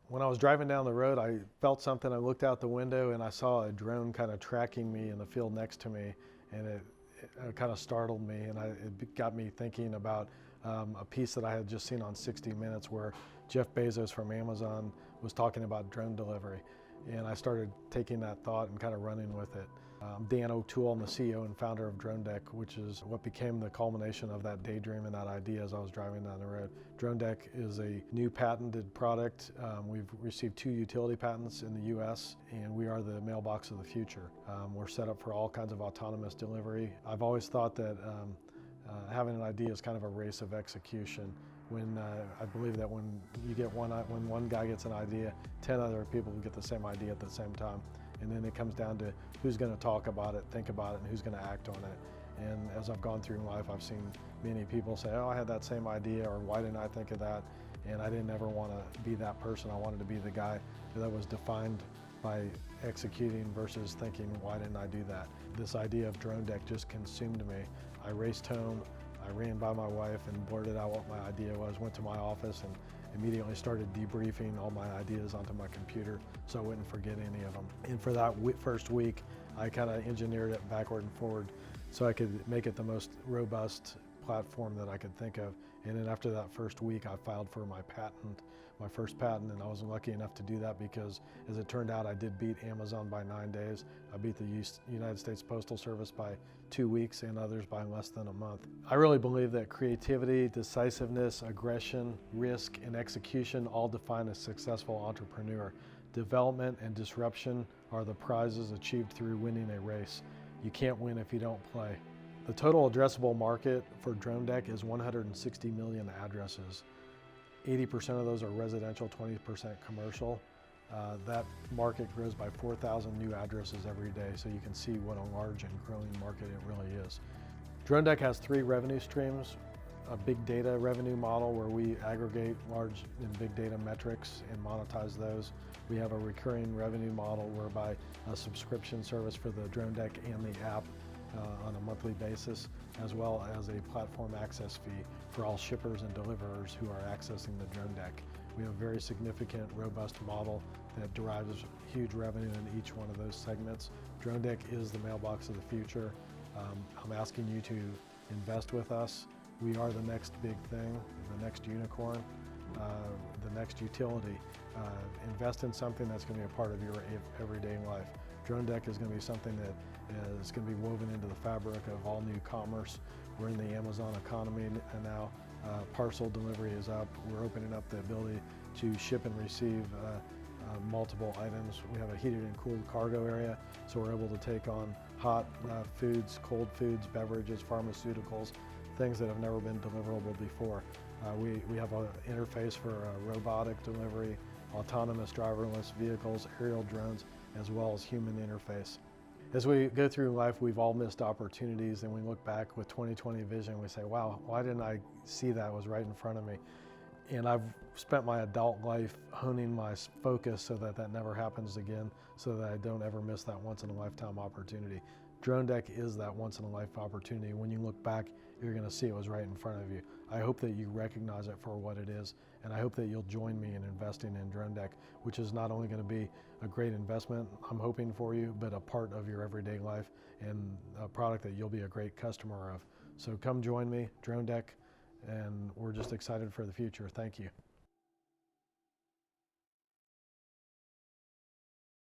When I was driving down the road, I felt something. I looked out the window and I saw a drone kind of tracking me in the field next to me, and it kind of startled me, and it got me thinking about a piece that I had just seen on 60 Minutes where Jeff Bezos from Amazon was talking about drone delivery. And I started taking that thought and kind of running with it. I'm Dan O'Toole, I'm the CEO and founder of Dronedek, which is what became the culmination of that daydream and that idea as I was driving down the road. Dronedek is a new patented product. We've received 2 utility patents in the US, and we are the mailbox of the future. We're set up for all kinds of autonomous delivery. I've always thought that having an idea is kind of a race of execution. I believe that when one guy gets an idea, 10 other people will get the same idea at the same time. And then it comes down to who's going to talk about it, think about it, and who's going to act on it. And as I've gone through life, I've seen many people say, oh, I had that same idea, or why didn't I think of that? And I didn't ever want to be that person. I wanted to be the guy that was defined by executing versus thinking, why didn't I do that? This idea of Dronedek just consumed me. I raced home, I ran by my wife and blurted out what my idea was, went to my office and immediately started debriefing all my ideas onto my computer so I wouldn't forget any of them. And for that first week, I kind of engineered it backward and forward so I could make it the most robust platform that I could think of. And then after that first week, I filed for my patent, my first patent, and I was lucky enough to do that because, as it turned out, I did beat Amazon by 9 days. I beat the United States Postal Service by 2 weeks and others by less than a month. I really believe that creativity, decisiveness, aggression, risk, and execution all define a successful entrepreneur. Development and disruption are the prizes achieved through winning a race. You can't win if you don't play. The total addressable market for Dronedek is 160 million addresses. 80% of those are residential, 20% commercial. That market grows by 4,000 new addresses every day, so you can see what a large and growing market it really is. Dronedek has 3 revenue streams. A big data revenue model where we aggregate large and big data metrics and monetize those. We have a recurring revenue model whereby a subscription service for the Dronedek and the app on a monthly basis, as well as a platform access fee for all shippers and deliverers who are accessing the Dronedek. We have a very significant, robust model that derives huge revenue in each one of those segments. Dronedek is the mailbox of the future. I'm asking you to invest with us. We are the next big thing, the next unicorn, the next utility. Invest in something that's going to be a part of your everyday life. Dronedek is going to be something that is going to be woven into the fabric of all new commerce. We're in the Amazon economy now. Parcel delivery is up. We're opening up the ability to ship and receive multiple items. We have a heated and cooled cargo area, so we're able to take on hot foods, cold foods, beverages, pharmaceuticals, things that have never been deliverable before. We have an interface for robotic delivery, autonomous driverless vehicles, aerial drones, as well as human interface. As we go through life, we've all missed opportunities, and we look back with 20/20 vision, we say, wow, why didn't I see that? It was right in front of me. And I've spent my adult life honing my focus so that that never happens again, so that I don't ever miss that once-in-a-lifetime opportunity. Dronedek is that once-in-a-life opportunity. When you look back, you're going to see it was right in front of you. I hope that you recognize it for what it is, and I hope that you'll join me in investing in Dronedek, which is not only going to be a great investment, I'm hoping for you, but a part of your everyday life and a product that you'll be a great customer of. So come join me, Dronedek, and we're just excited for the future. Thank you.